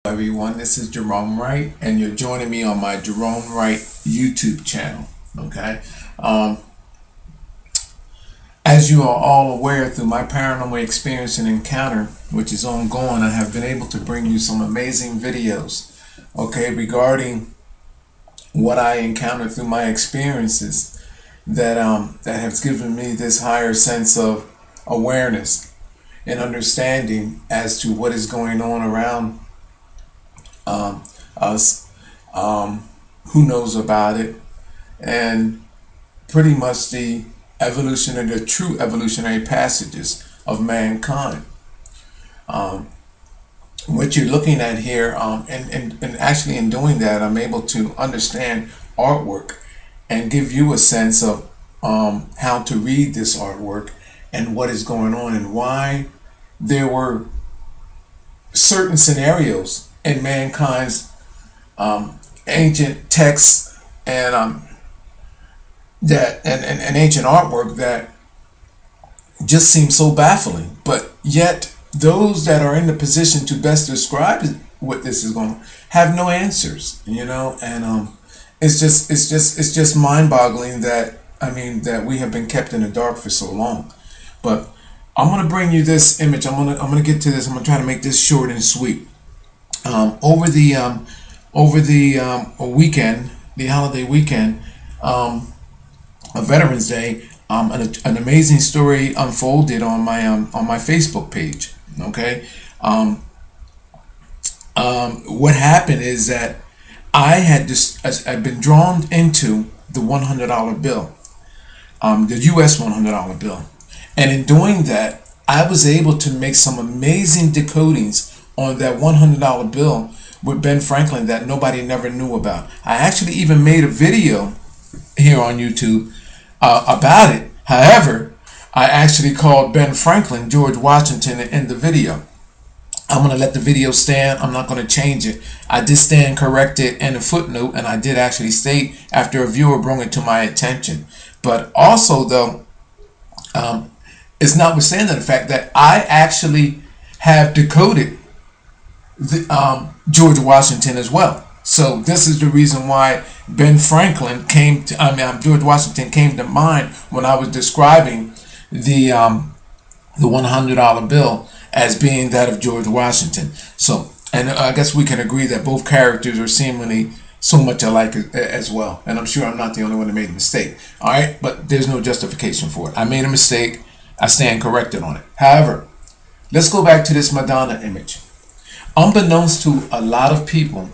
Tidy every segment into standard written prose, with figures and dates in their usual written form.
Everyone, this is Gerone Wright, and you're joining me on my Gerone Wright YouTube channel. Okay, as you are all aware, through my paranormal experience and encounter, which is ongoing, I have been able to bring you some amazing videos, okay, regarding what I encountered through my experiences that has given me this higher sense of awareness and understanding as to what is going on around us, who knows about it, and pretty much the evolution and the true evolutionary passages of mankind. What you're looking at here, and actually in doing that, I'm able to understand artwork and give you a sense of how to read this artwork and what is going on and why there were certain scenarios in mankind's ancient texts and ancient artwork that just seem so baffling, but yet those that are in the position to best describe what this is going on have no answers, you know. And it's just mind-boggling that that we have been kept in the dark for so long. But I'm gonna bring you this image. I'm gonna get to this. I'm gonna try to make this short and sweet. Over the weekend, the holiday weekend, of Veterans Day, an amazing story unfolded on my Facebook page. Okay, what happened is that I'd been drawn into the $100 bill, the U.S. $100 bill, and in doing that, I was able to make some amazing decodings on that $100 bill with Ben Franklin that nobody never knew about. I actually even made a video here on YouTube about it. However, I actually called Ben Franklin George Washington in the video. I'm going to let the video stand. I'm not going to change it. I did stand corrected in a footnote, and I did actually state after a viewer brought it to my attention. But also, though, it's notwithstanding the fact that I actually have decoded George Washington as well. So this is the reason why Ben Franklin came to, George Washington came to mind when I was describing the $100 bill as being that of George Washington. So, and I guess we can agree that both characters are seemingly so much alike as well. And I'm sure I'm not the only one that made a mistake. All right, but there's no justification for it. I made a mistake. I stand corrected on it. However, let's go back to this Madonna image. Unbeknownst to a lot of people,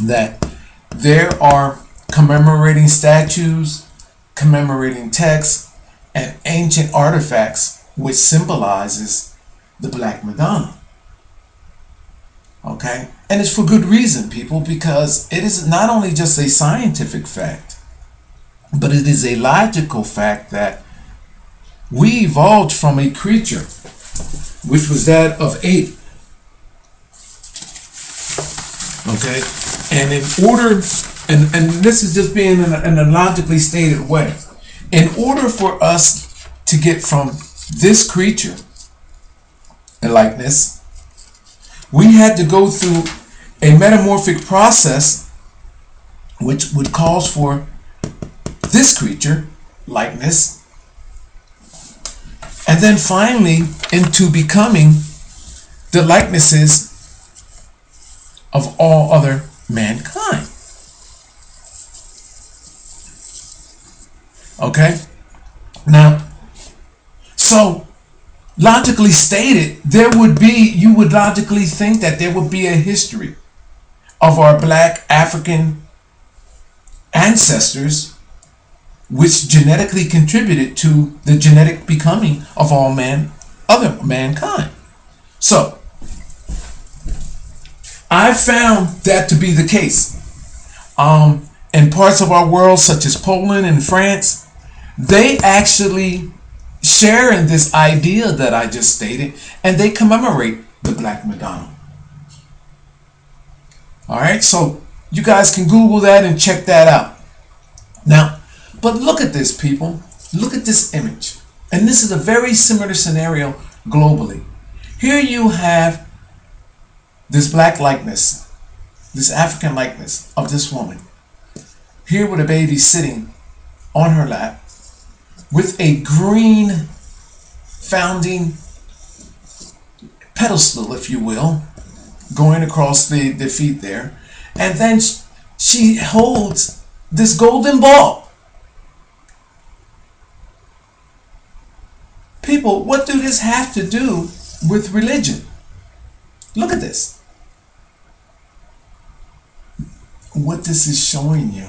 that there are commemorating statues, commemorating texts, and ancient artifacts which symbolizes the Black Madonna. Okay? And it's for good reason, people, because it is not only just a scientific fact, but it is a logical fact that we evolved from a creature which was that of ape. Okay? And in order, and this is just being in a logically stated way, in order for us to get from this creature and likeness, we had to go through a metamorphic process which would cause for this creature likeness, and then finally into becoming the likenesses of all other mankind. Okay? Now, so logically stated, you would logically think that there would be a history of our black African ancestors which genetically contributed to the genetic becoming of all other mankind. So I found that to be the case. In parts of our world, such as Poland and France, they actually share in this idea that I just stated, and they commemorate the Black Madonna. All right, so you guys can Google that and check that out. Now, but look at this, people. Look at this image. And this is a very similar scenario globally. Here you have this black likeness, this African likeness of this woman, here with a baby sitting on her lap, with a green founding pedestal, if you will, going across the feet there. And then she holds this golden ball. People, what do this have to do with religion? Look at this. What this is showing you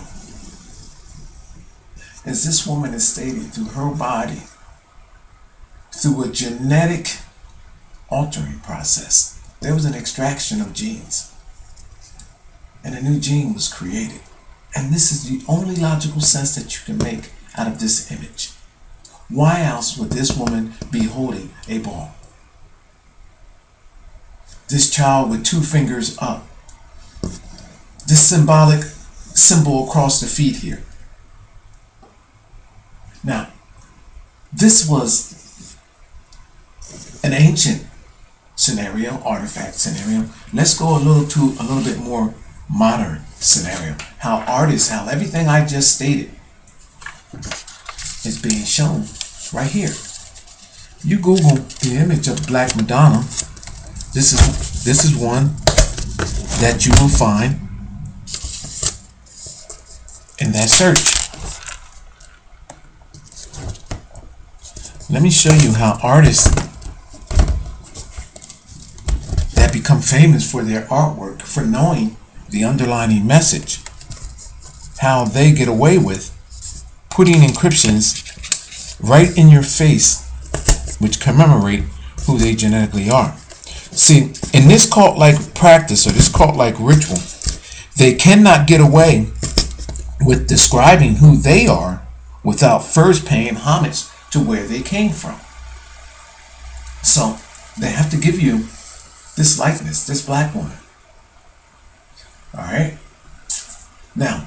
is this woman is stating through her body, through a genetic altering process, there was an extraction of genes and a new gene was created. And this is the only logical sense that you can make out of this image. Why else would this woman be holding a ball? This child with two fingers up, this symbolic symbol across the feet here. Now, this was an ancient scenario, artifact scenario. Let's go a little bit more modern scenario. How artists, how everything I just stated is being shown right here. You Google the image of Black Madonna. This is one that you will find in that search. Let me show you how artists that become famous for their artwork, for knowing the underlying message, how they get away with putting encryptions right in your face, which commemorate who they genetically are. See, in this cult-like practice or this cult-like ritual, they cannot get away with describing who they are without first paying homage to where they came from. So they have to give you this likeness, this black woman. All right. Now,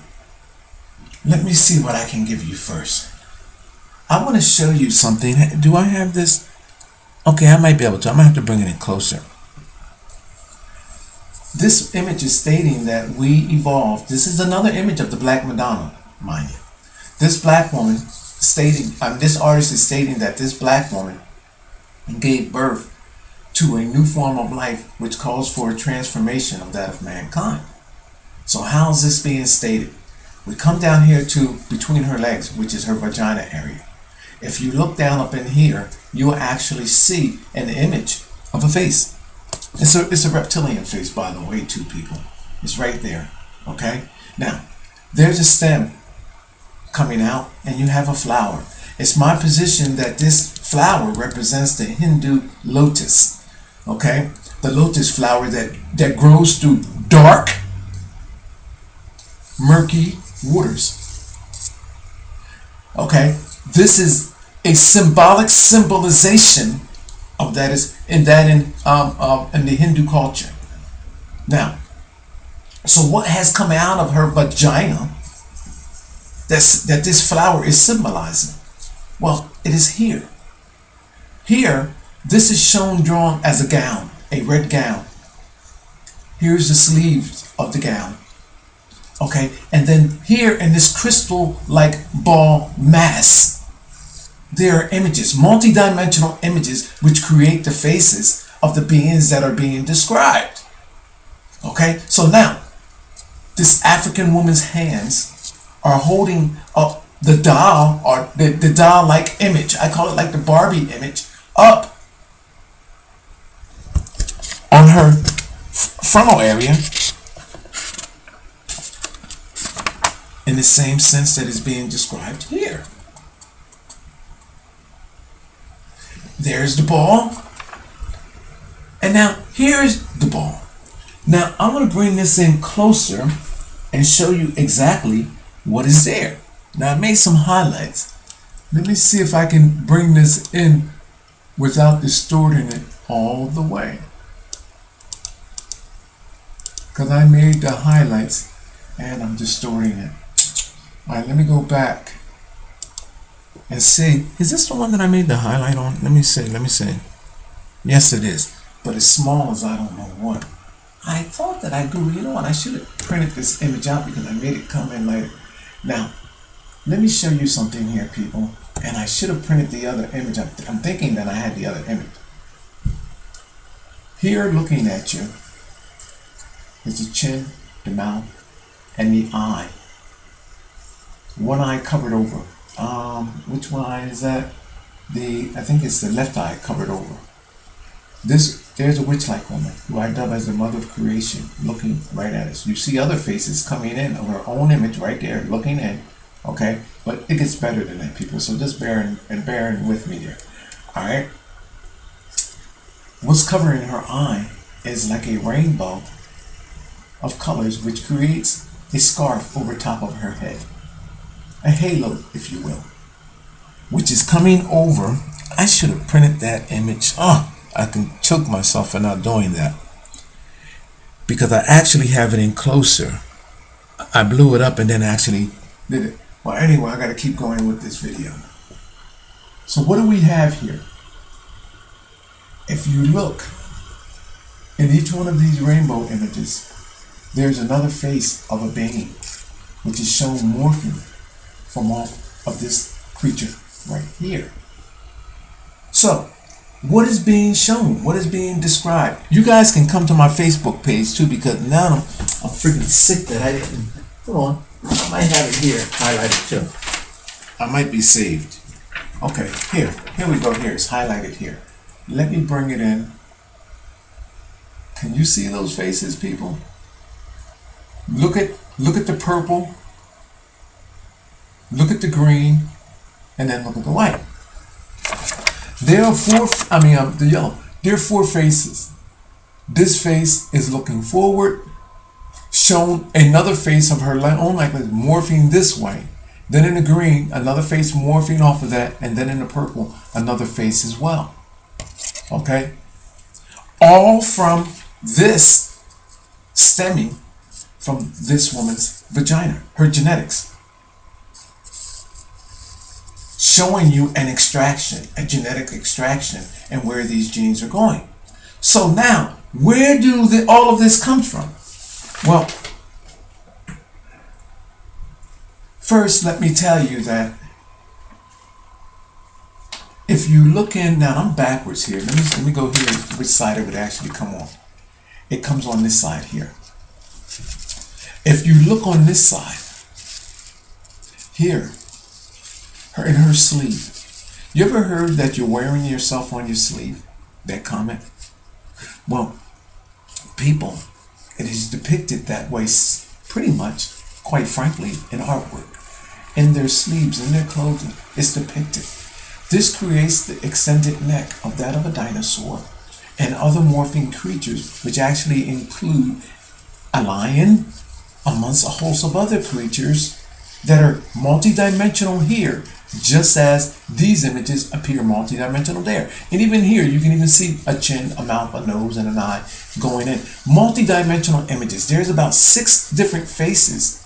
let me see what I can give you first. I want to show you something. Do I have this? Okay, I might be able to. I might have to bring it in closer. This image is stating that we evolved. This is another image of the Black Madonna, mind you. This black woman stating, this artist is stating that this black woman gave birth to a new form of life which calls for a transformation of that of mankind. So how is this being stated? We come down here to between her legs, which is her vagina area. If you look down up in here, you'll actually see an image of a face. It's a reptilian face, by the way, too, people. It's right there, okay? Now, there's a stem coming out, and you have a flower. It's my position that this flower represents the Hindu lotus, okay? The lotus flower that grows through dark, murky waters. Okay, this is a symbolic symbolization of that in the Hindu culture. Now, so what has come out of her vagina that this flower is symbolizing? Well, it is here. Here, this is shown drawn as a gown, a red gown. Here's the sleeves of the gown. Okay, and then here in this crystal-like ball mass, there are images, multi-dimensional images, which create the faces of the beings that are being described. Okay, so now, this African woman's hands are holding up the doll, or the doll-like image, I call it like the Barbie image, up on her frontal area, in the same sense that is being described here. There's the ball. And now here's the ball. Now I'm going to bring this in closer and show you exactly what is there. Now I made some highlights. Let me see if I can bring this in without distorting it all the way. Because I made the highlights and I'm distorting it. Alright, let me go back and see. Is this the one that I made the highlight on? Let me see. Yes, it is. But it's small as I don't know what. I thought that I Googled, you know what, I should have printed this image out because I made it come in later. Now, let me show you something here, people. And I should have printed the other image. I'm thinking that I had the other image. Here, looking at you, is the chin, the mouth, and the eye. One eye covered over. Which one eye is that? I think it's the left eye covered over. There's a witch-like woman who I dub as the mother of creation, looking right at us. You see other faces coming in of her own image right there, looking in. Okay, but it gets better than that, people. So just bear with me there. All right. What's covering her eye is like a rainbow of colors, which creates a scarf over top of her head, a halo, if you will, which is coming over. I should have printed that image. Oh, I can choke myself for not doing that because I actually have it in closer. I blew it up and then actually did it. Well, anyway, I got to keep going with this video. So what do we have here? If you look in each one of these rainbow images, there's another face of a being, which is shown morphing from off of this creature right here. So, what is being shown? What is being described? You guys can come to my Facebook page too, because now I'm freaking sick that I didn't. Hold on. I might have it here highlighted too. I might be saved. Okay, here we go. Here it's highlighted here. Let me bring it in. Can you see those faces, people? Look at the purple. Look at the green, and then look at the white. There are the yellow. There are four faces. This face is looking forward, shown another face of her own likeness morphing this way. Then in the green, another face morphing off of that, and then in the purple, another face as well. Okay? All from this stemming from this woman's vagina, her genetics. Showing you an extraction, a genetic extraction, and where these genes are going. So now, where do all of this come from? Well, first let me tell you that if you look in, now I'm backwards here. Let me go here, which side it would actually come on. It comes on this side here. If you look on this side, here, in her sleeve. You ever heard that you're wearing yourself on your sleeve? That comment? Well, people, it is depicted that way pretty much, quite frankly, in artwork. In their sleeves, in their clothing, it's depicted. This creates the extended neck of that of a dinosaur and other morphing creatures, which actually include a lion, amongst a host of other creatures that are multidimensional here, just as these images appear multidimensional there. And even here, you can even see a chin, a mouth, a nose, and an eye going in. Multidimensional images. There's about 6 different faces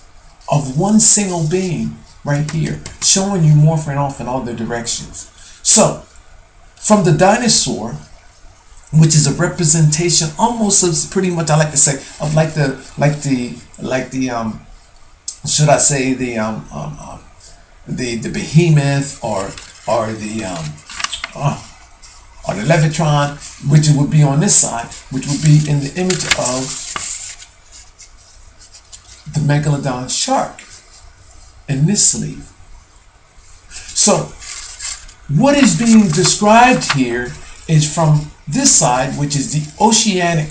of one single being right here, showing you morphing off in all the directions. So, from the dinosaur, which is a representation almost of pretty much, I like to say, of should I say the behemoth or the Levitron, which would be on this side, which would be in the image of the megalodon shark in this sleeve. So what is being described here is from this side, which is the oceanic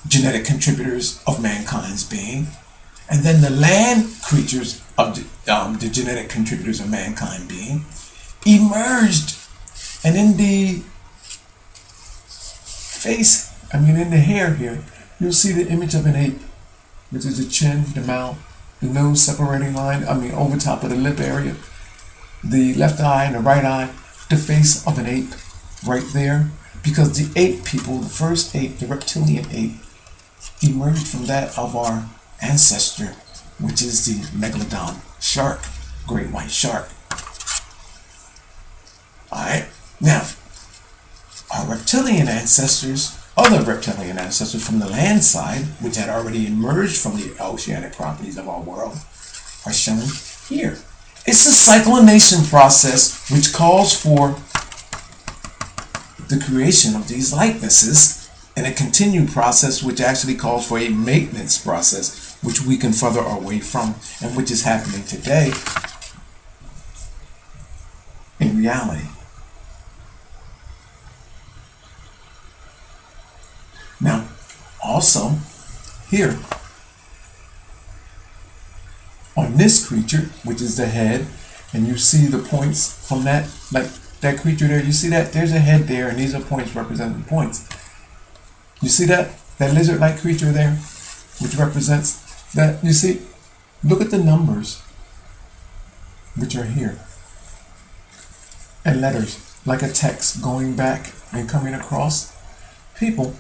genetic contributors of mankind's being, and then the land creatures of the genetic contributors of mankind being emerged. And in the face, in the hair here, you'll see the image of an ape, which is the chin, the mouth, the nose separating line, over top of the lip area, the left eye and the right eye, the face of an ape right there. Because the ape people, the first ape, the reptilian ape, emerged from that of our ancestor, which is the megalodon shark, great white shark. Alright, now, our reptilian ancestors other reptilian ancestors from the land side, which had already emerged from the oceanic properties of our world, are shown here. It's a cyclination process which calls for the creation of these likenesses, and a continued process which actually calls for a maintenance process, which we can further our way from, and which is happening today in reality. Now, also here on this creature, which is the head, and you see the points from that, like that creature there, you see that there's a head there, and these are points representing points. You see that lizard-like creature there, which represents that. You see, look at the numbers which are here, and letters like a text going back and coming across. People,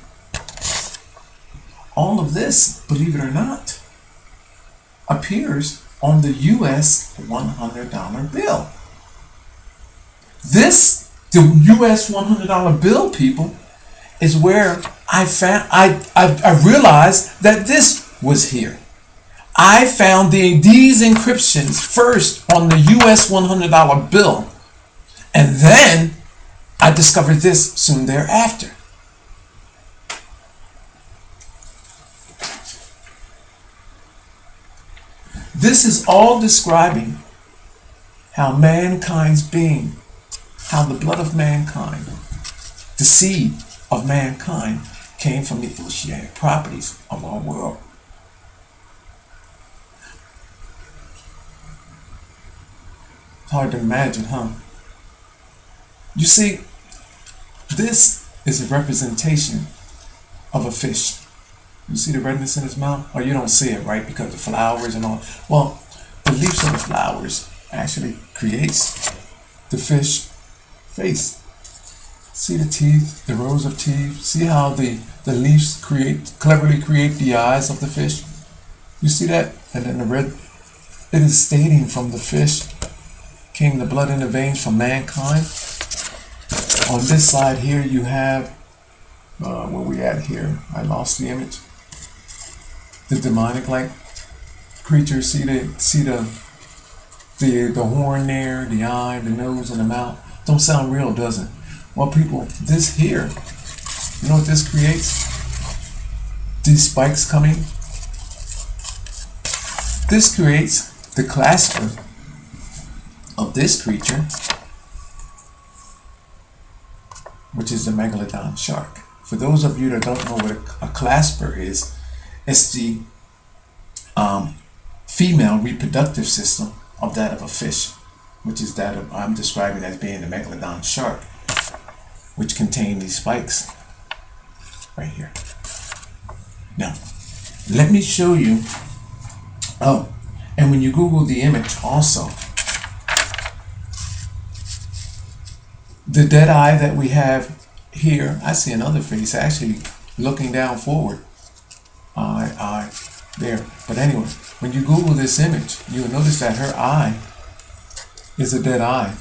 all of this, believe it or not, appears on the US $100 bill. This, the US $100 bill, people, is where I realized that this was here. I found these encryptions first on the US $100 bill, and then I discovered this soon thereafter. This is all describing how mankind's being, how the blood of mankind, the seed of mankind, came from the oceanic properties of our world. It's hard to imagine, huh? You see, this is a representation of a fish. You see the redness in his mouth? Oh, you don't see it, right? Because the flowers and all. Well, the leaves of the flowers actually creates the fish face. See the teeth, the rows of teeth? See how the leaves cleverly create the eyes of the fish? You see that? And then the red, it is stating from the fish came the blood in the veins from mankind. On this side here you have, where we at here? I lost the image. The demonic-like creatures. See the horn there, the eye, the nose, and the mouth. Don't sound real, does it? Well, people, this here, you know what this creates? These spikes coming. This creates the clasper of this creature, which is the megalodon shark. For those of you that don't know what a clasper is, it's the female reproductive system of that of a fish, which is that of, I'm describing as being the megalodon shark, which contain these spikes right here. Now, let me show you. Oh, and when you Google the image also, the dead eye that we have here, I see another face actually looking down forward. Eye, there. But anyway, when you Google this image, you'll notice that her eye is a dead eye.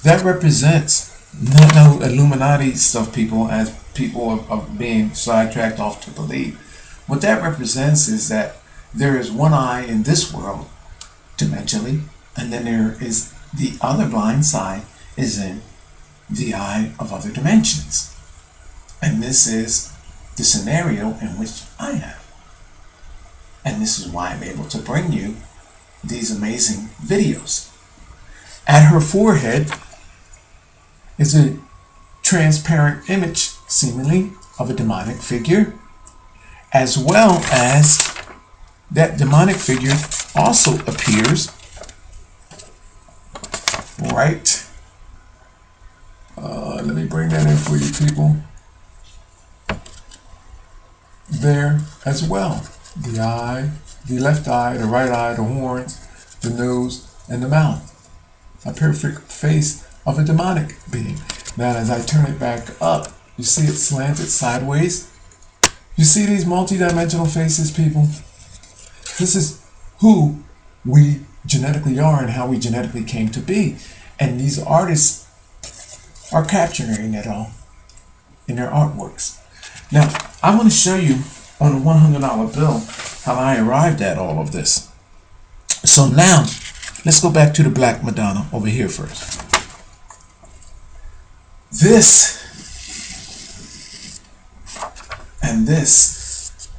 That represents, not no Illuminati stuff, people, as people are being sidetracked off to believe. What that represents is that there is one eye in this world, dimensionally, and then there is the other blind side is in the eye of other dimensions. And this is the scenario in which I have. And this is why I'm able to bring you these amazing videos. At her forehead is a transparent image, seemingly, of a demonic figure, as well as that demonic figure also appears right. Let me bring that in for you, people. There as well. The eye, the left eye, the right eye, the horns, the nose, and the mouth. A perfect face of a demonic being. Now, as I turn it back up, you see it slanted sideways. You see these multi-dimensional faces, people? This is who we genetically are and how we genetically came to be. And these artists are capturing it all in their artworks. Now, I'm going to show you on the $100 bill how I arrived at all of this. So now, let's go back to the Black Madonna over here first. This and this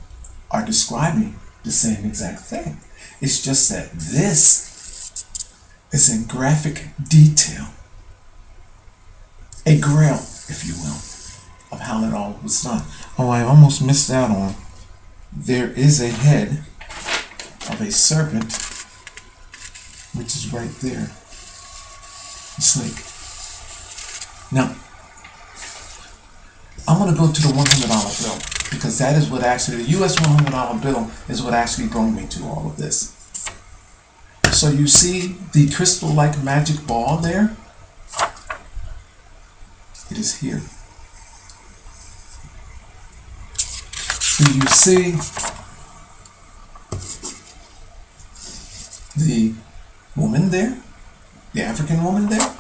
are describing the same exact thing. It's just that this is in graphic detail, a grail, if you will, of how it all was done. Oh, I almost missed out on, there is a head of a serpent, which is right there, the snake. Now, I'm going to go to the $100 bill, because that is what actually, the US $100 bill is what actually brought me to all of this. So you see the crystal-like magic ball there? It is here. Do you see the woman there? The African woman there?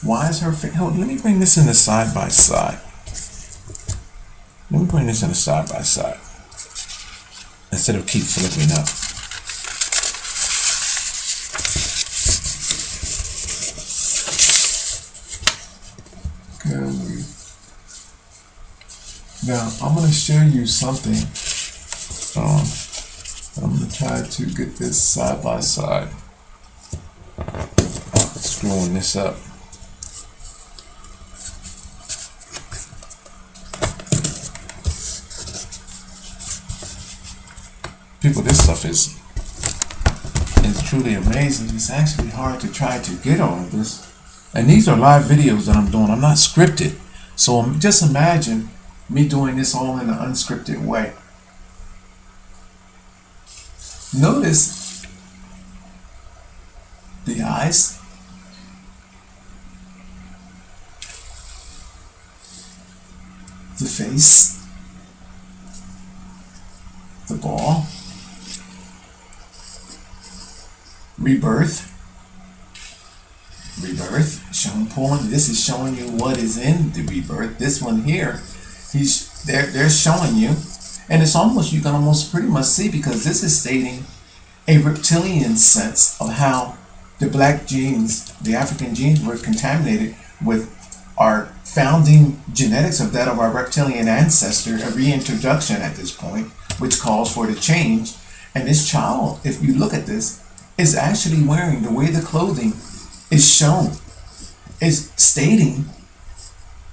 Why is her face? Let me bring this in a side by side. Let me bring this in a side by side instead of keep flipping up. Now, I'm going to show you something. I'm going to try to get this side by side. Screwing this up. People, this stuff is truly amazing. It's actually hard to try to get all of this. And these are live videos that I'm doing. I'm not scripted. So just imagine me doing this all in an unscripted way. Notice the eyes, the face, the ball, rebirth, showing pulling. This is showing you what is in the rebirth. This one here, they're showing you, and it's almost, you can almost pretty much see, because this is stating a reptilian sense of how the black genes, the African genes, were contaminated with our founding genetics of that of our reptilian ancestor, a reintroduction at this point, which calls for the change. And this child, if you look at this, is actually wearing, the way the clothing is shown, is stating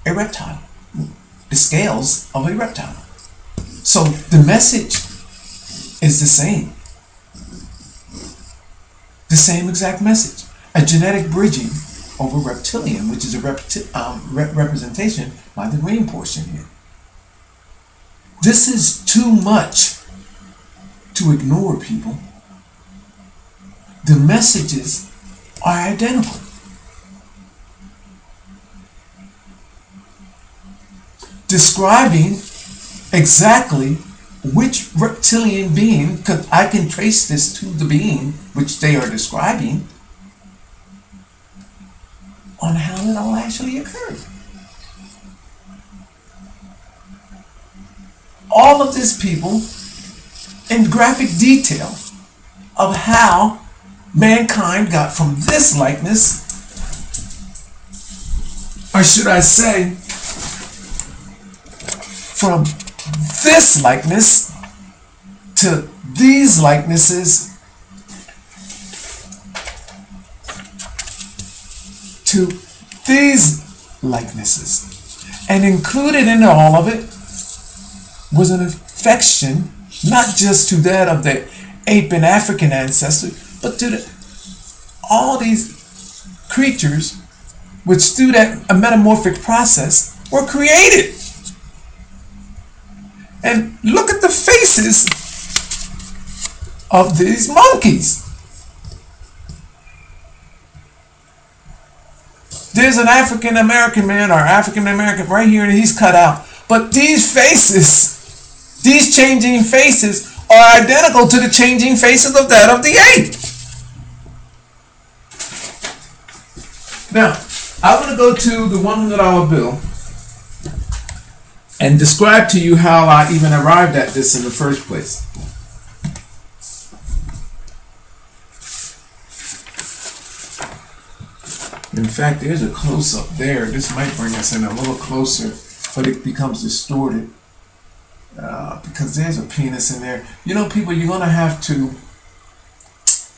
a reptile, the scales of a reptile. So the message is the same exact message. A genetic bridging over reptilian, which is a representation by the green portion here. This is too much to ignore, people. The messages are identical. Describing exactly which reptilian being, because I can trace this to the being which they are describing, on how it all actually occurred. All of this, people, in graphic detail of how mankind got from this likeness, or should I say, from this likeness to these likenesses to these likenesses. And included in all of it was an affection, not just to that of the ape and African ancestor, but to all these creatures which through that metamorphic process were created. And look at the faces of these monkeys. There's an African American man or African American right here, and he's cut out. But these faces, these changing faces, are identical to the changing faces of that of the ape. Now, I want to go to the $100 bill. and describe to you how I even arrived at this in the first place. In fact, there's a close-up there. This might bring us in a little closer, but it becomes distorted because there's a penis in there. You know, people, you're going to have to...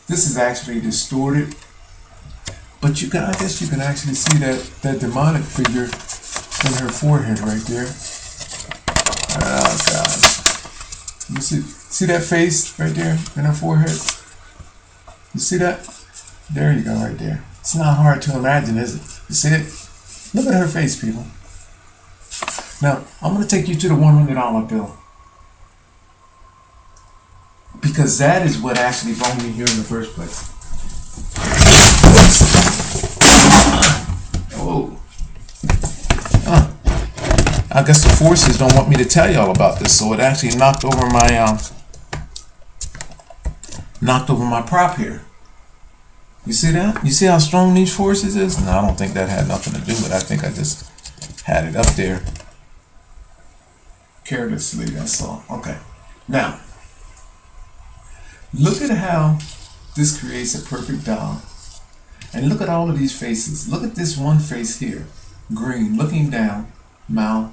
This is actually distorted, but you can, I guess you can actually see that demonic figure in her forehead right there. Oh, God. You see that face right there in her forehead? You see that? There you go, right there. It's not hard to imagine, is it? You see it? Look at her face, people. Now, I'm going to take you to the $100 bill. Because that is what actually brought me here in the first place. Oh. I guess the forces don't want me to tell y'all about this, so it actually knocked over my prop here. You see that? You see how strong these forces is? No, I don't think that had nothing to do with it. I think I just had it up there carelessly, that's all. Okay. Now, look at how this creates a perfect doll. And look at all of these faces. Look at this one face here. Green, looking down, mouth,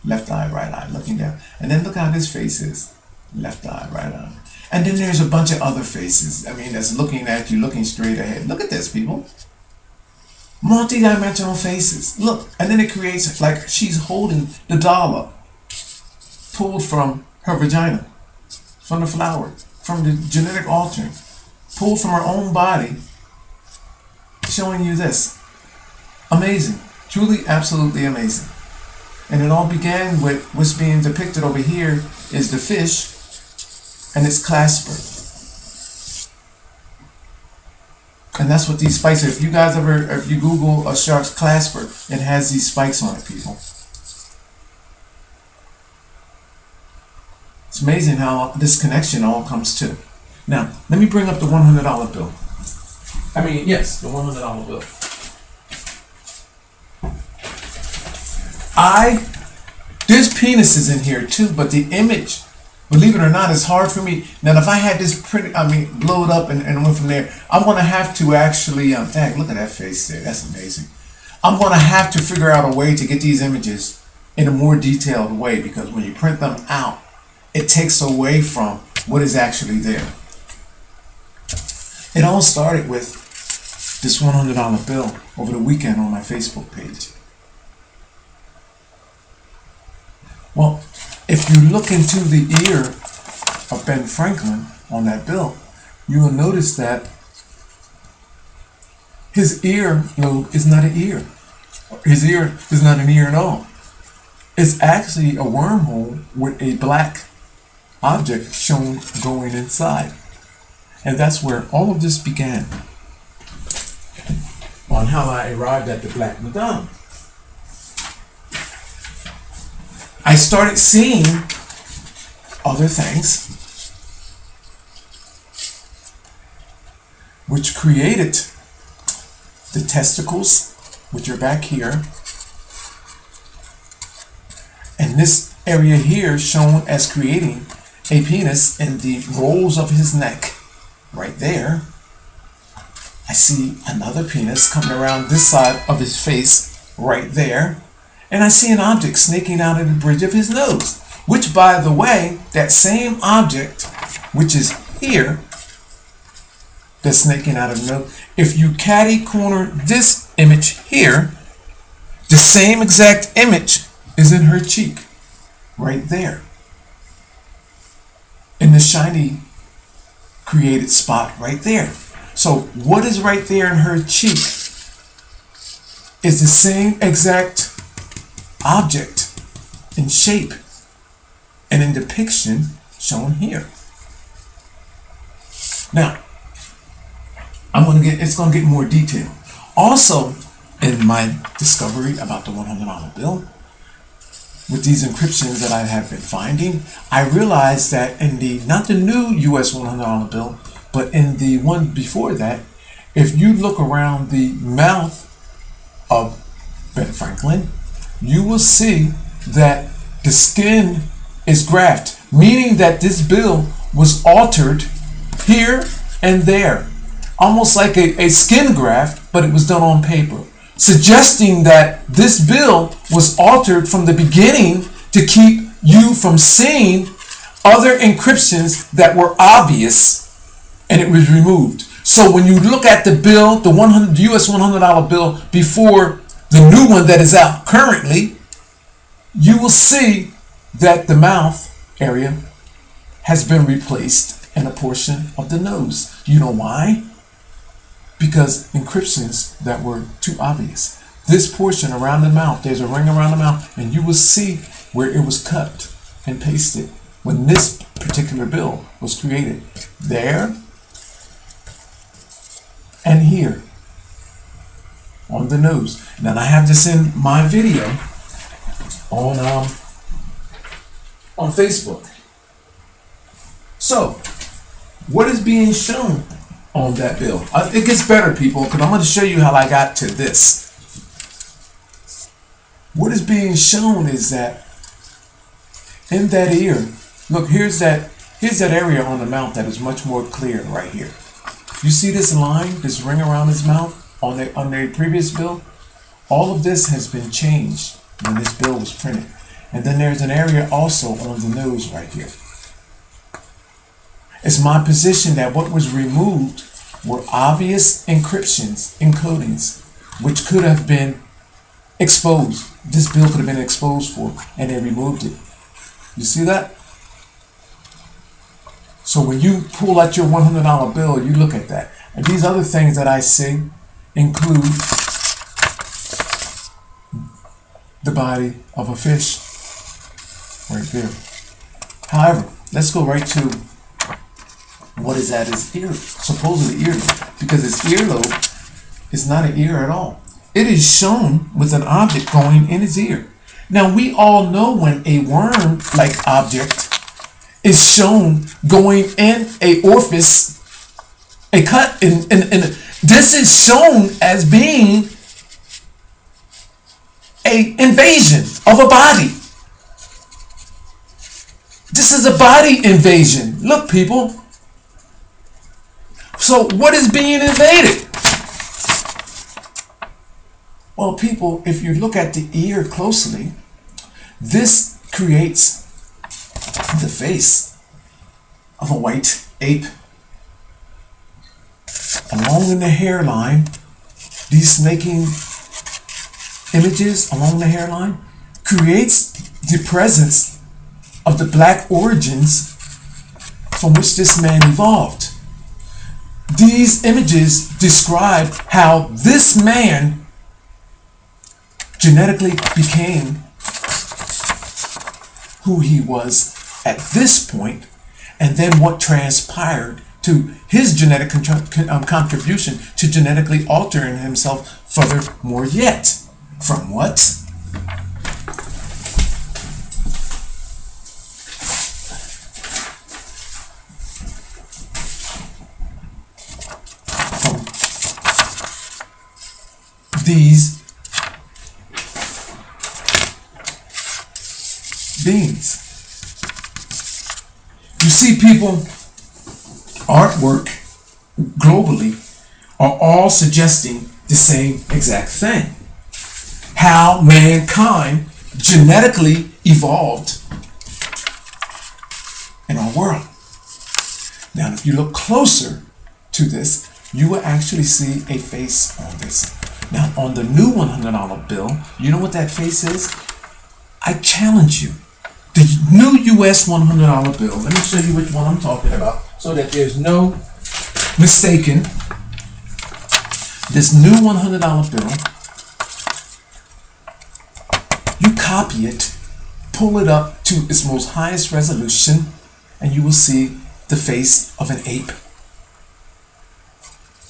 left eye, right eye, looking down. And then look how this face is. Left eye, right eye. And then there's a bunch of other faces. I mean, that's looking at you, looking straight ahead. Look at this, people. Multi-dimensional faces. Look. And then it creates like she's holding the doll up, pulled from her vagina, from the flower, from the genetic altering, pulled from her own body, showing you this. Amazing. Truly, absolutely amazing. And it all began with what's being depicted over here is the fish and its clasper. And that's what these spikes are. If you guys ever, if you Google a shark's clasper, it has these spikes on it, people. It's amazing how this connection all comes to. Now, let me bring up the $100 bill. I mean, yes, the $100 bill. There's penises in here too, but the image, believe it or not, is hard for me. Now, if I had this printed, blow it up and went from there, I'm going to have to actually, dang, look at that face there. That's amazing. I'm going to have to figure out a way to get these images in a more detailed way, because when you print them out, it takes away from what is actually there. It all started with this $100 bill over the weekend on my Facebook page. Well, if you look into the ear of Ben Franklin on that bill, you will notice that his ear lobe is not an ear. His ear is not an ear at all. It's actually a wormhole with a black object shown going inside. And that's where all of this began, on how I arrived at the Black Madonna. I started seeing other things which created the testicles, which are back here, and this area here shown as creating a penis in the rolls of his neck. Right there, I see another penis coming around this side of his face, right there. And I see an object snaking out of the bridge of his nose, which, by the way, that same object, which is here, that's snaking out of the nose, if you catty corner this image here, the same exact image is in her cheek, right there, in the shiny created spot right there. So what is right there in her cheek is the same exact object in shape and in depiction shown here. Now, it's gonna get more detailed. Also, in my discovery about the $100 bill, with these encryptions that I have been finding, I realized that in the, not the new US $100 bill, but in the one before that, if you look around the mouth of Ben Franklin, you will see that the skin is graphed, meaning that this bill was altered here and there, almost like a skin graft, but it was done on paper, suggesting that this bill was altered from the beginning to keep you from seeing other encryptions that were obvious, and it was removed. So when you look at the bill, the US $100 bill before the new one that is out currently, you will see that the mouth area has been replaced and a portion of the nose. You know why? Because encryptions that were too obvious. This portion around the mouth, there's a ring around the mouth, and you will see where it was cut and pasted when this particular bill was created. There and here on the nose. Now I have this in my video on Facebook. So what is being shown on that bill? It gets better, people, because I'm going to show you how I got to this. What is being shown is that in that ear, look, here's that area on the mouth that is much more clear right here. You see this line, this ring around his mouth on the previous bill? All of this has been changed when this bill was printed. And then there's an area also on the nose right here. It's my position that what was removed were obvious encryptions, encodings, which could have been exposed. This bill could have been exposed for, and they removed it. You see that? So when you pull out your $100 bill, you look at that. And these other things that I see include the body of a fish right there. However, let's go right to what is at his ear, supposedly earlobe, because his earlobe is not an ear at all. It is shown with an object going in his ear. Now we all know when a worm-like object is shown going in a orifice, a cut in this is shown as being a invasion of a body. This is a body invasion. Look, people. So what is being invaded? Well, people, if you look at the ear closely, this creates the face of a white ape. Along in the hairline, these snaking images along the hairline creates the presence of the black origins from which this man evolved. These images describe how this man genetically became who he was at this point, and then what transpired to his genetic contribution to genetically altering himself furthermore yet. From what? From these beings. You see, people, artwork globally are all suggesting the same exact thing. How mankind genetically evolved in our world. Now, if you look closer to this, you will actually see a face on this. Now, on the new $100 bill, you know what that face is? I challenge you. The new US $100 bill, let me show you which one I'm talking about so that there's no mistaken. This new $100 bill, you copy it, pull it up to its most highest resolution, and you will see the face of an ape.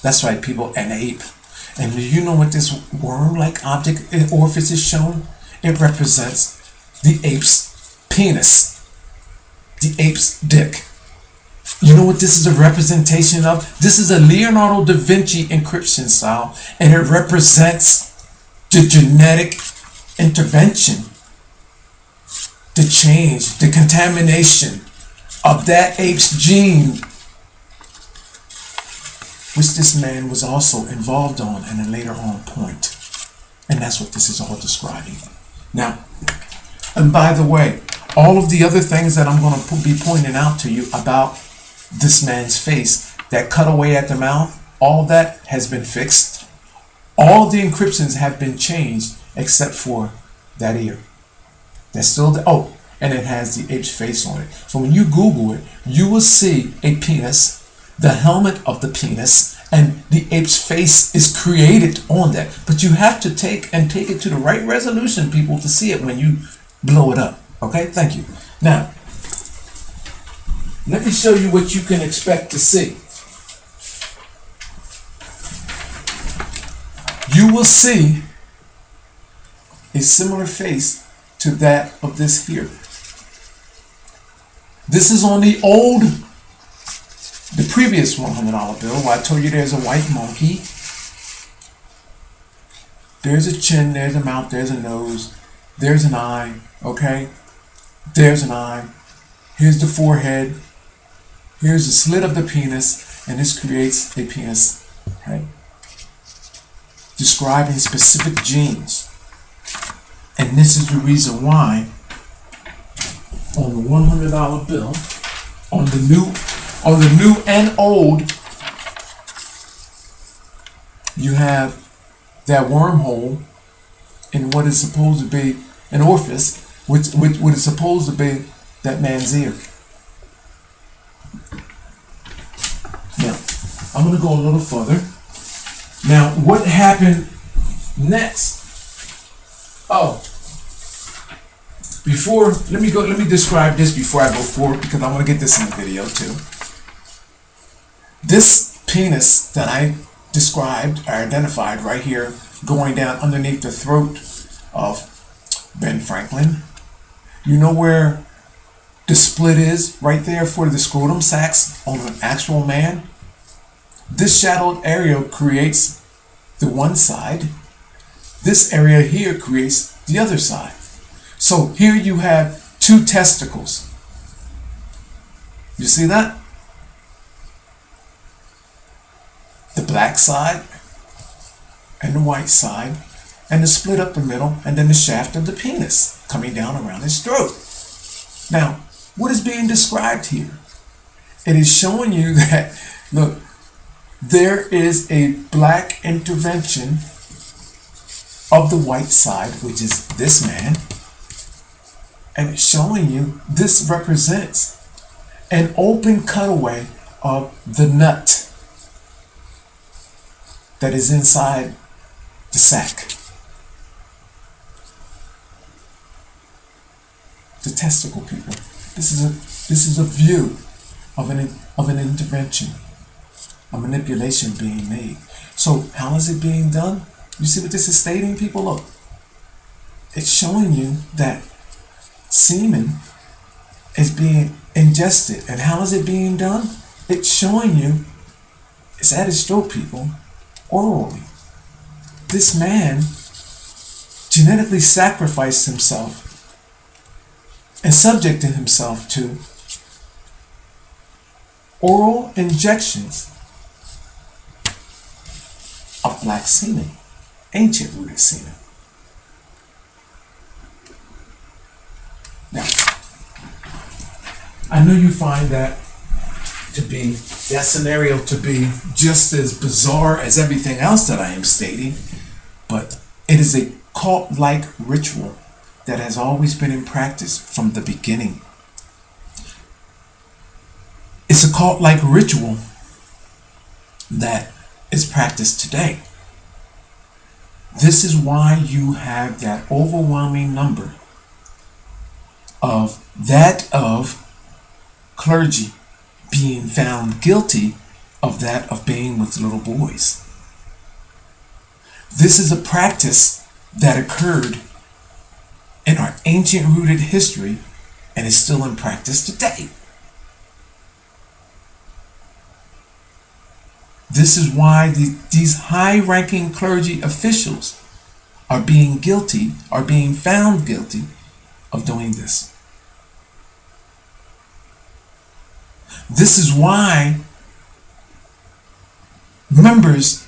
That's right, people, an ape. And do you know what this worm-like object orifice is shown? It represents the ape's penis, the ape's dick. You know what this is a representation of? This is a Leonardo da Vinci encryption style, and it represents the genetic intervention, the change, the contamination of that ape's gene, which this man was also involved on at a later on point. And that's what this is all describing. Now, and by the way, all of the other things that I'm going to be pointing out to you about this man's face, that cutaway at the mouth, all that has been fixed. All the encryptions have been changed except for that ear. That's still the, oh, and it has the ape's face on it. So when you Google it, you will see a penis, the helmet of the penis, and the ape's face is created on that. But you have to take it to the right resolution, people, to see it when you blow it up. Okay, thank you. Now, let me show you what you can expect to see. You will see a similar face to that of this here. This is on the previous $100 bill, where I told you there's a white monkey. There's a chin, there's a mouth, there's a nose, there's an eye, okay? There's an eye. Here's the forehead. Here's the slit of the penis, and this creates a penis, right? Describing specific genes. And this is the reason why on the $100 bill, on the new and old, you have that wormhole in what is supposed to be an orifice, which is supposed to be that man's ear. Now, I'm going to go a little further. Now, what happened next? Oh, let me describe this before I go forward, because I want to get this in the video too. This penis that I described, or identified right here, going down underneath the throat of Ben Franklin. You know where the split is? Right there for the scrotum sacs on an actual man. This shadowed area creates the one side. This area here creates the other side. So here you have two testicles. You see that? The black side and the white side, and the split up the middle, and then the shaft of the penis coming down around his throat. Now, what is being described here? It is showing you that, look, there is a black intervention of the white side, which is this man, and it's showing you this represents an open cutaway of the nut that is inside the sac. The testicle, people. This is a view of an intervention, a manipulation being made. So how is it being done? You see what this is stating, people? Look, it's showing you that semen is being ingested. And how is it being done? It's showing you it's at his throat, people, orally. This man genetically sacrificed himself and subjected himself to oral injections of black semen, ancient rooted semen. Now, I know you find that scenario to be just as bizarre as everything else that I am stating, but it is a cult-like ritual that has always been in practice from the beginning. It's a cult-like ritual that is practiced today. This is why you have that overwhelming number of clergy being found guilty of that of being with little boys. This is a practice that occurred in our ancient rooted history and is still in practice today. This is why these high-ranking clergy officials are being found guilty of doing this. This is why members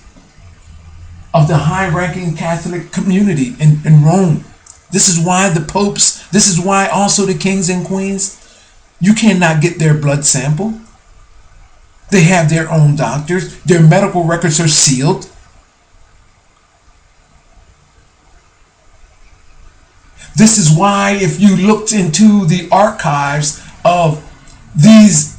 of the high-ranking Catholic community in Rome, this is why the popes, this is why also the kings and queens, you cannot get their blood sample. They have their own doctors. Their medical records are sealed. This is why if you looked into the archives of these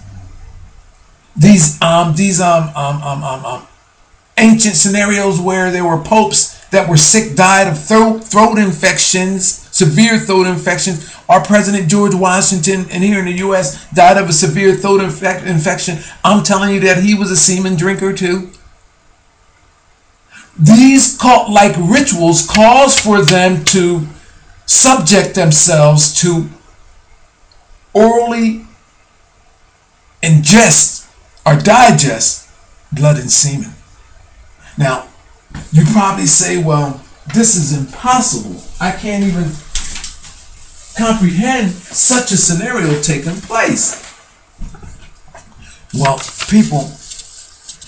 ancient scenarios where there were popes that were sick, died of throat infections, severe throat infections. Our President George Washington, and here in the U.S., died of a severe throat infection. I'm telling you that he was a semen drinker too. These cult-like rituals cause for them to subject themselves to orally ingest or digest blood and semen. Now, you probably say, well, this is impossible. I can't even comprehend such a scenario taking place. Well, people,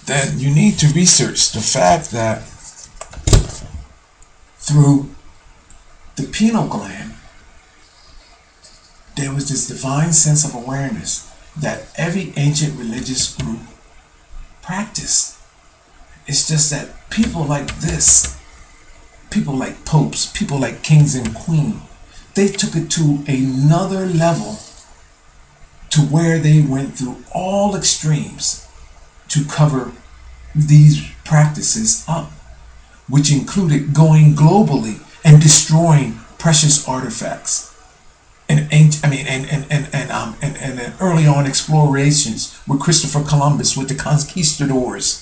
then you need to research the fact that through the pineal gland, there was this divine sense of awareness that every ancient religious group practiced. It's just that people like this, people like popes, people like kings and queens, they took it to another level to where they went through all extremes to cover these practices up, which included going globally and destroying precious artifacts. And early on explorations with Christopher Columbus, with the conquistadors.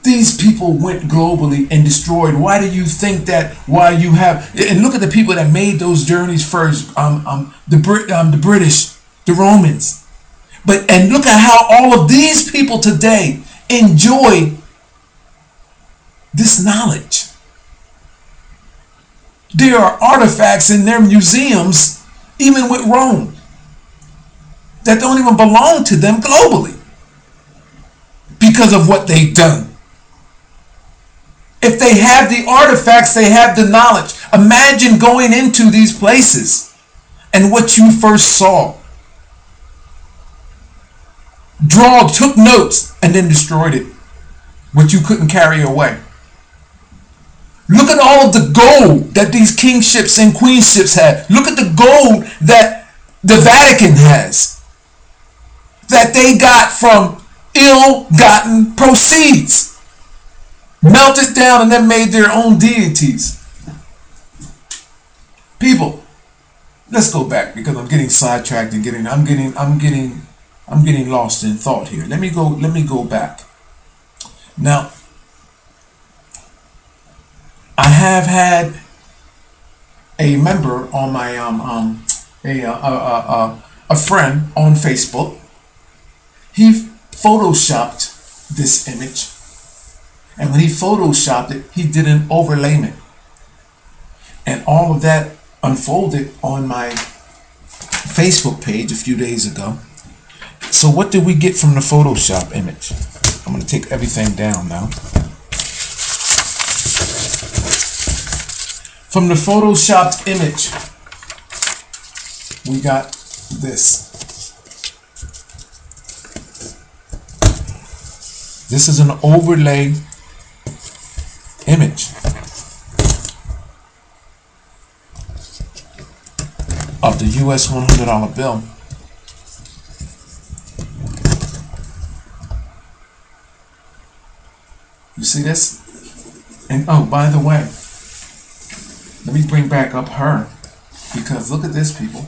These people went globally and destroyed. Why do you think that? Why you have, and look at the people that made those journeys first, the British, the Romans. And look at how all of these people today enjoy this knowledge. There are artifacts in their museums, even with Rome, that don't even belong to them globally because of what they've done. If they have the artifacts, they have the knowledge. Imagine going into these places and what you first saw. Took notes, and then destroyed it, what you couldn't carry away. Look at all of the gold that these kingships and queenships had. Look at the gold that the Vatican has, that they got from ill-gotten proceeds. Melted down and then made their own deities. People, let's go back because I'm getting sidetracked and I'm getting lost in thought here. Let me go back. Now, I have had a member on my a friend on Facebook. He photoshopped this image. And when he photoshopped it, he did an overlayment. And all of that unfolded on my Facebook page a few days ago. So what did we get from the Photoshop image? I'm going to take everything down now. From the Photoshopped image, we got this. This is an overlay image of the US $100 bill. You see this? And oh, by the way, let me bring back up her, because look at this, people.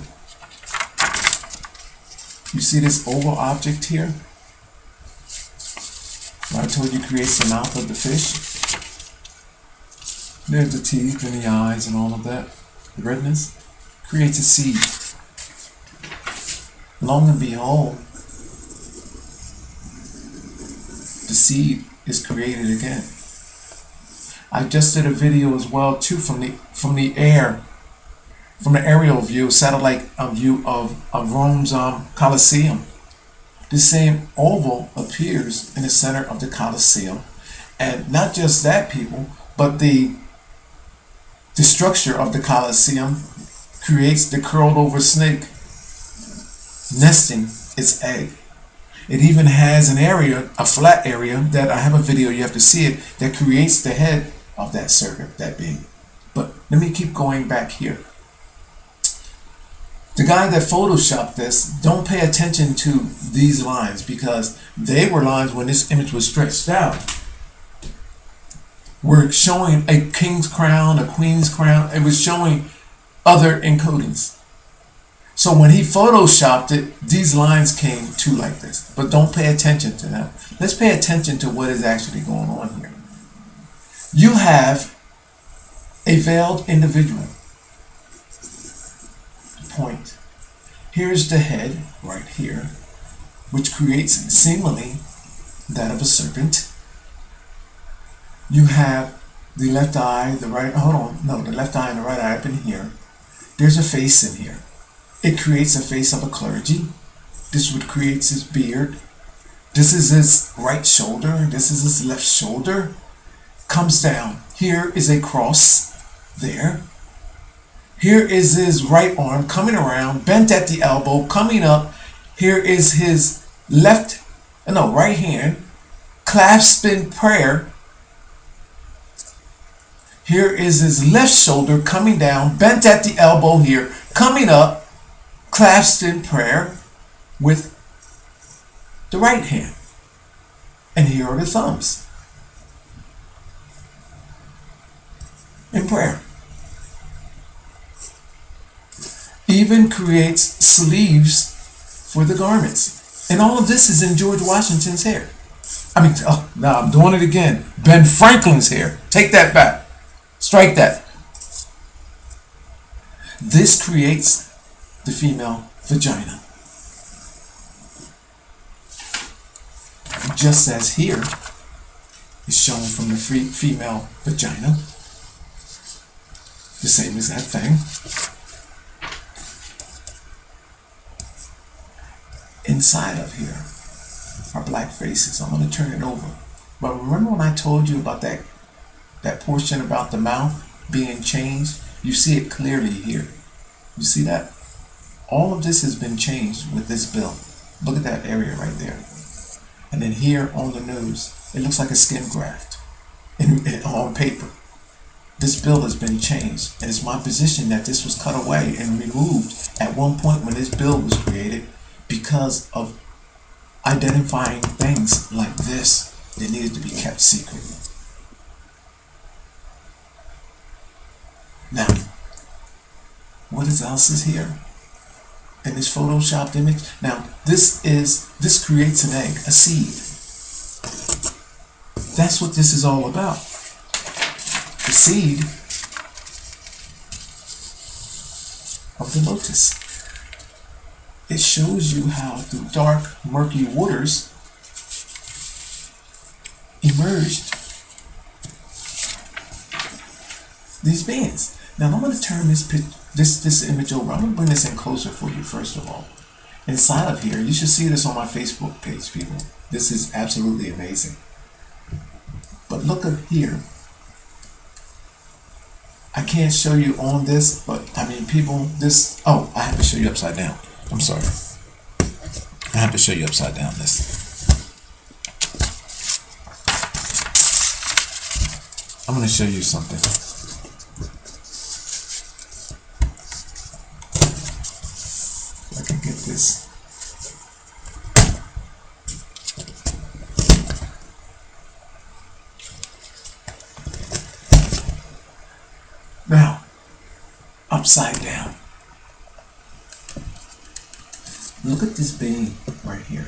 You see this oval object here? I told you creates the mouth of the fish. There's the teeth and the eyes and all of that. The redness creates a seed. Lo and behold, the seed is created again. I just did a video as well too from the aerial view, satellite view of Rome's Colosseum. the same oval appears in the center of the Colosseum. And not just that, people, but the structure of the Colosseum creates the curled over snake nesting its egg. It even has an area, a flat area, that I have a video, you have to see it, that creates the head of that serpent, that being. But let me keep going back here. The guy that photoshopped this, don't pay attention to these lines, because they were lines when this image was stretched out. We're showing a king's crown, a queen's crown. It was showing other encodings. So when he photoshopped it, these lines came to like this. But don't pay attention to them. Let's pay attention to what is actually going on here. You have a veiled individual. Point. Here's the head right here, which creates seemingly that of a serpent. You have the left eye, the right, hold on, no, the left eye and the right eye up in here. There's a face in here. It creates a face of a clergy. This would create his beard. This is his right shoulder. This is his left shoulder. Comes down. Here is a cross there. Here is his right arm coming around, bent at the elbow, coming up. Here is his right hand, clasped in prayer. Here is his left shoulder coming down, bent at the elbow here, coming up, clasped in prayer with the right hand. And here are the thumbs in prayer. Even creates sleeves for the garments. And all of this is in George Washington's hair. I'm doing it again. Ben Franklin's hair. Take that back. Strike that. This creates the female vagina. Just as here is shown from the female vagina. The same exact thing. Inside of here are black faces. I'm going to turn it over. But remember when I told you about that portion about the mouth being changed? You see it clearly here. You see that? All of this has been changed with this bill. Look at that area right there. And then here on the nose, it looks like a skin graft on paper. This bill has been changed. And it's my position that this was cut away and removed at one point when this bill was created, because of identifying things like this that needed to be kept secret. Now, what else is here in this photoshopped image? Now, this creates an egg, a seed. That's what this is all about. The seed of the lotus. It shows you how through dark, murky waters emerged these beings. Now I'm going to turn this image over. I'm going to bring this in closer for you first of all. Inside of here, you should see this on my Facebook page, people. This is absolutely amazing. But look at here. I can't show you on this, but I mean, people, this, oh, I have to show you upside down. I'm sorry. I have to show you upside down this. I'm going to show you something. If I can get this. Now, upside down. Look at this being right here.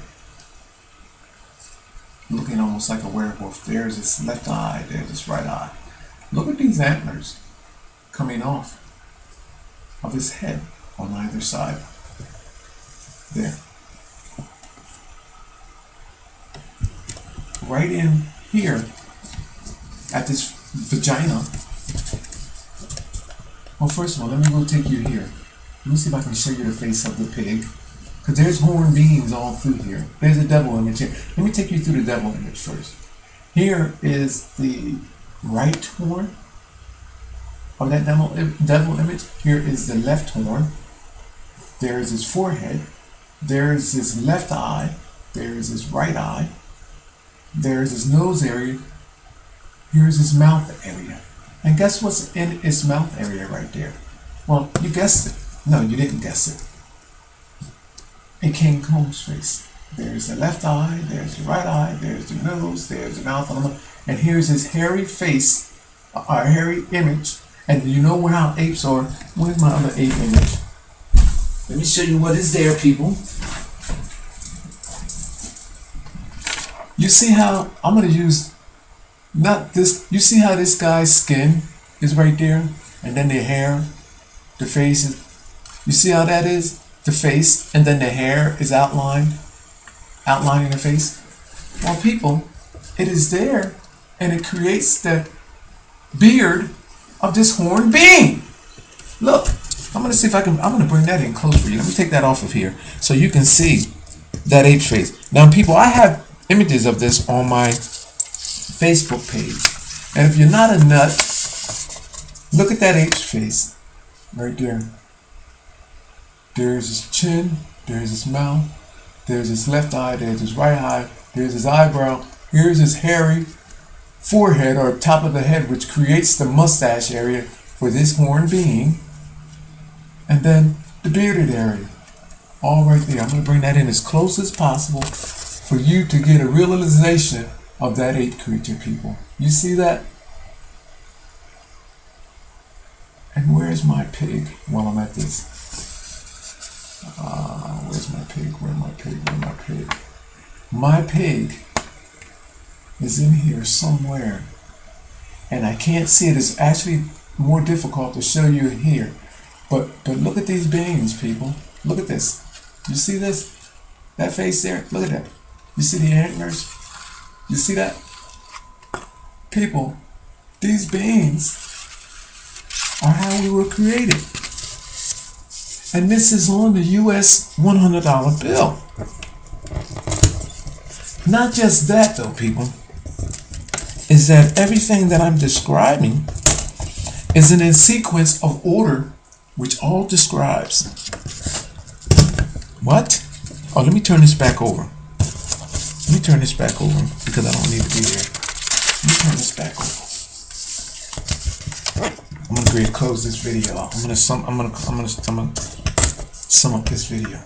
Looking almost like a werewolf. There's his left eye, there's his right eye. Look at these antlers coming off of his head on either side. There. Right in here at this vagina. Well, first of all, let me go take you here. Let me see if I can show you the face of the pig. Because there's horn beings all through here. There's a devil image here. Let me take you through the devil image first. Here is the right horn of that devil image. Here is the left horn. There is his forehead. There is his left eye. There is his right eye. There is his nose area. Here's his mouth area. And guess what's in his mouth area right there? Well, you guessed it. No, you didn't guess it. A King Kong's face. There's the left eye, there's the right eye, there's the nose, there's the mouth, and here's his hairy face, our hairy image. And you know how apes are. Where's my other ape image? Let me show you what is there, people. You see how I'm going to use not this. You see how this guy's skin is right there, and then the hair, the face is. You see how that is? The face, and then the hair is outlining the face. Well, people, it is there, and it creates the beard of this horned being. Look, I'm gonna see if I can. I'm gonna bring that in close for you. Let me take that off of here so you can see that ape's face. Now, people, I have images of this on my Facebook page, and if you're not a nut, look at that ape's face right there. There's his chin, there's his mouth, there's his left eye, there's his right eye, there's his eyebrow, here's his hairy forehead or top of the head, which creates the mustache area for this horned being, and then the bearded area, all right there. I'm going to bring that in as close as possible for you to get a realization of that ape creature, people. You see that? And where's my pig while I'm at this? Where's my pig? Where's my pig? Where's my pig? My pig is in here somewhere, and I can't see it. It's actually more difficult to show you here, but look at these beings, people. Look at this. You see this? That face there? Look at that. You see the antlers? You see that? People, these beings are how we were created. And this is on the US $100 bill. Not just that though, people, is that everything that I'm describing is in a sequence of order which all describes. What? Oh, let me turn this back over. Let me turn this back over because I don't need to be there. Let me turn this back over. I'm gonna go ahead and close this video out. I'm gonna sum up this video.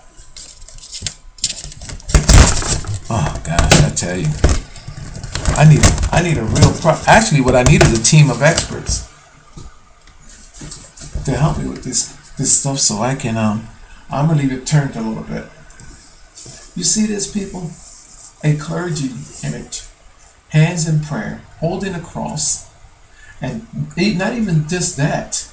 Oh gosh, I tell you, I need a real actually what I need is a team of experts to help me with this stuff so I can I'm gonna leave it turned a little bit. You see this, people? A clergy image, hands in prayer, holding a cross, and not even just that.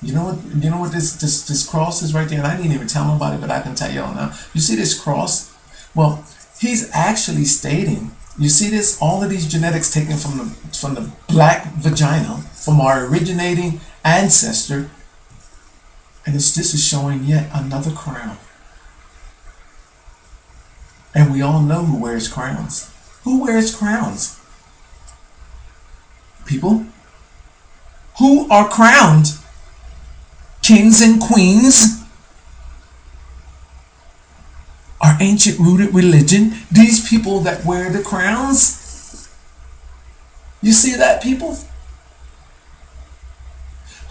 You know what this cross is right there, and I didn't even tell nobody, but I can tell y'all now. You see this cross? Well, he's actually stating. You see this? All of these genetics taken from the black vagina, from our originating ancestor, and this is showing yet another crown. And we all know who wears crowns. Who wears crowns? People who are crowned. Kings and queens, our ancient rooted religion, these people that wear the crowns. You see that, people?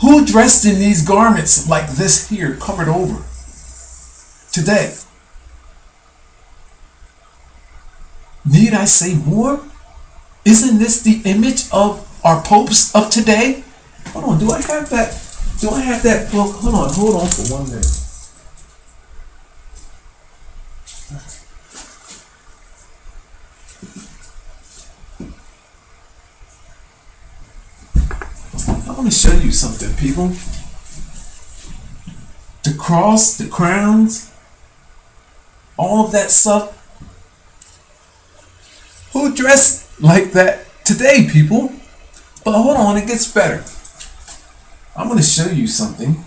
Who dressed in these garments like this here, covered over today? Need I say more? Isn't this the image of our popes of today? Hold on, do I have that? Do I have that book? Hold on for 1 minute. I want to show you something, people. The cross, the crowns, all of that stuff. Who dressed like that today, people? But hold on, it gets better. I'm going to show you something.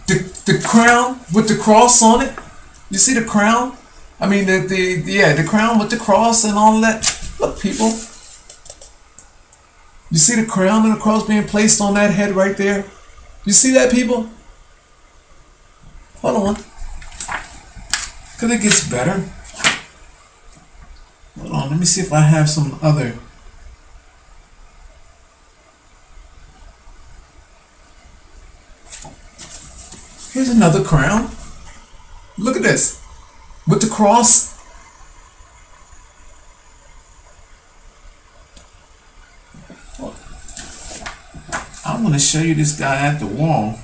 The crown with the cross on it. You see the crown? I mean, the crown with the cross and all that. Look, people. You see the crown and the cross being placed on that head right there? You see that, people? Hold on. Because it gets better. Hold on, let me see if I have some other. Here's another crown. Look at this. With the cross. I'm going to show you this guy at the wall.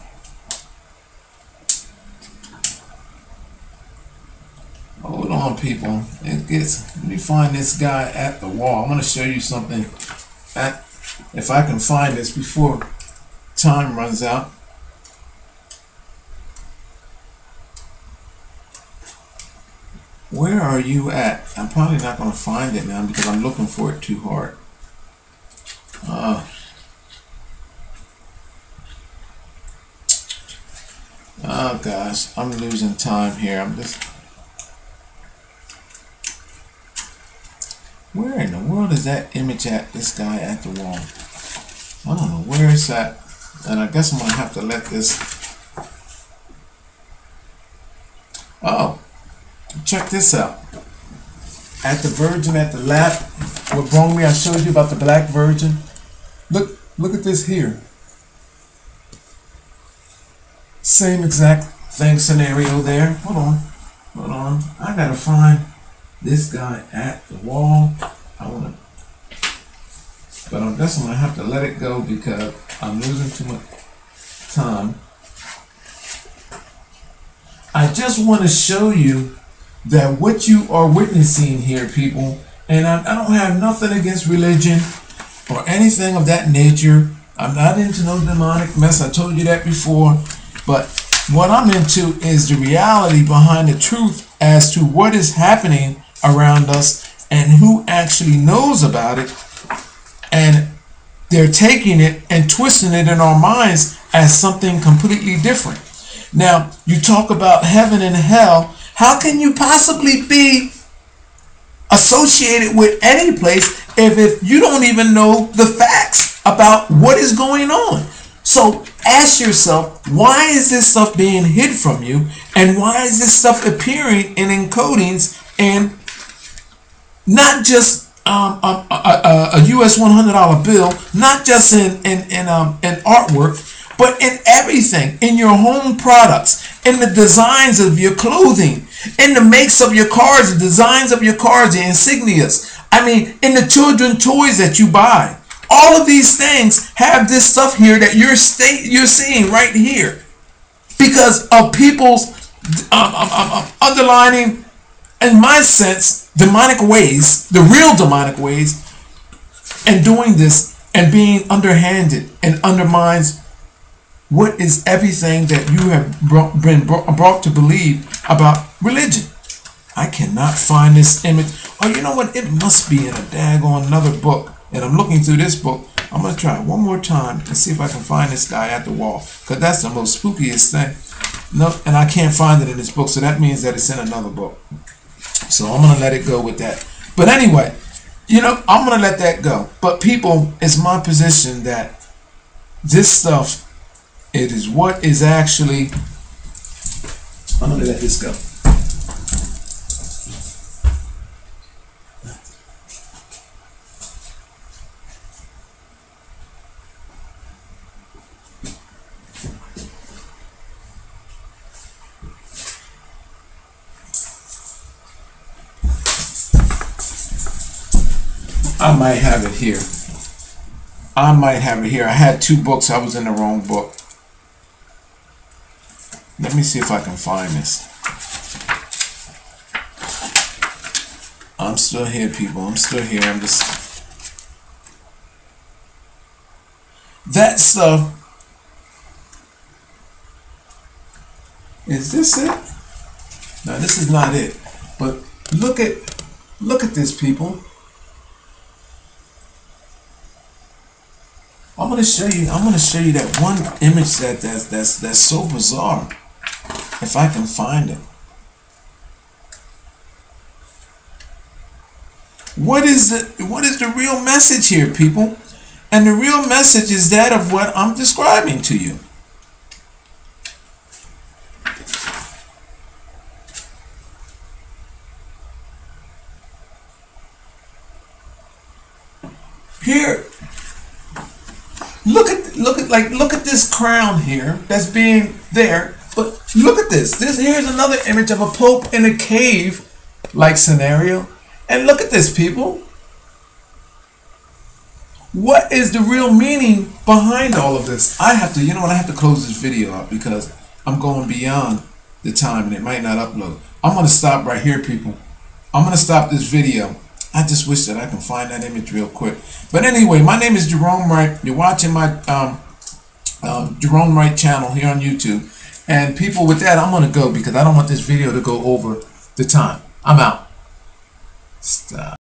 Hold on, people. Let me find this guy at the wall. I'm going to show you something. If I can find this before time runs out. Where are you at? I'm probably not going to find it now because I'm looking for it too hard. Oh gosh, I'm losing time here. Where in the world is that image at? This guy at the wall. I don't know where it's at. And I guess I'm going to have to let this. Oh, check this out. At the Virgin, at the lap, what brought me, I showed you about the Black Virgin. Look at this here. Same exact thing scenario there. Hold on. I gotta find this guy at the wall. But I guess I'm gonna have to let it go because I'm losing too much time. I just want to show you that what you are witnessing here, people, and I don't have nothing against religion or anything of that nature. I'm not into no demonic mess. I told you that before. But what I'm into is the reality behind the truth as to what is happening around us and who actually knows about it. And they're taking it and twisting it in our minds as something completely different. Now, you talk about heaven and hell. How can you possibly be associated with any place if you don't even know the facts about what is going on? So ask yourself, why is this stuff being hid from you? And why is this stuff appearing in encodings and not just a US $100 bill, not just in artwork, but in everything, in your home products, in the designs of your clothing, in the makes of your cars, the designs of your cars, the insignias. I mean, in the children toys that you buy. All of these things have this stuff here that you're seeing right here because of people's underlining, in my sense, demonic ways, the real demonic ways, and doing this and being underhanded and undermines what is everything that you have been brought to believe about religion. I cannot find this image. Oh, you know what? It must be in a daggone another book. And I'm looking through this book. I'm going to try it one more time and see if I can find this guy at the wall. Because that's the most spookiest thing. No, and I can't find it in this book. So that means that it's in another book. So I'm going to let it go with that. But anyway, you know, I'm going to let that go. But people, it's my position that this stuff, it is what is actually. I'm going to let this go. I might have it here. I might have it here. I had two books. I was in the wrong book. Let me see if I can find this. I'm still here, people. I'm still here. I'm just... That stuff... Is this it? No, this is not it. But look at this, people. I'm gonna show you that one image that's so bizarre. if I can find it. What is the real message here, people? And the real message is that of what I'm describing to you. Here, look at this crown here that's being there. But look at this. Here's another image of a pope in a cave like scenario. And look at this, people. What is the real meaning behind all of this? I have to, you know what, I have to close this video up because I'm going beyond the time and it might not upload. I'm going to stop right here, people. I'm going to stop this video. I just wish that I can find that image real quick. But anyway, my name is Gerone Wright. You're watching my Gerone Wright channel here on YouTube. And people, with that, I'm going to go because I don't want this video to go over the time. I'm out. Stop.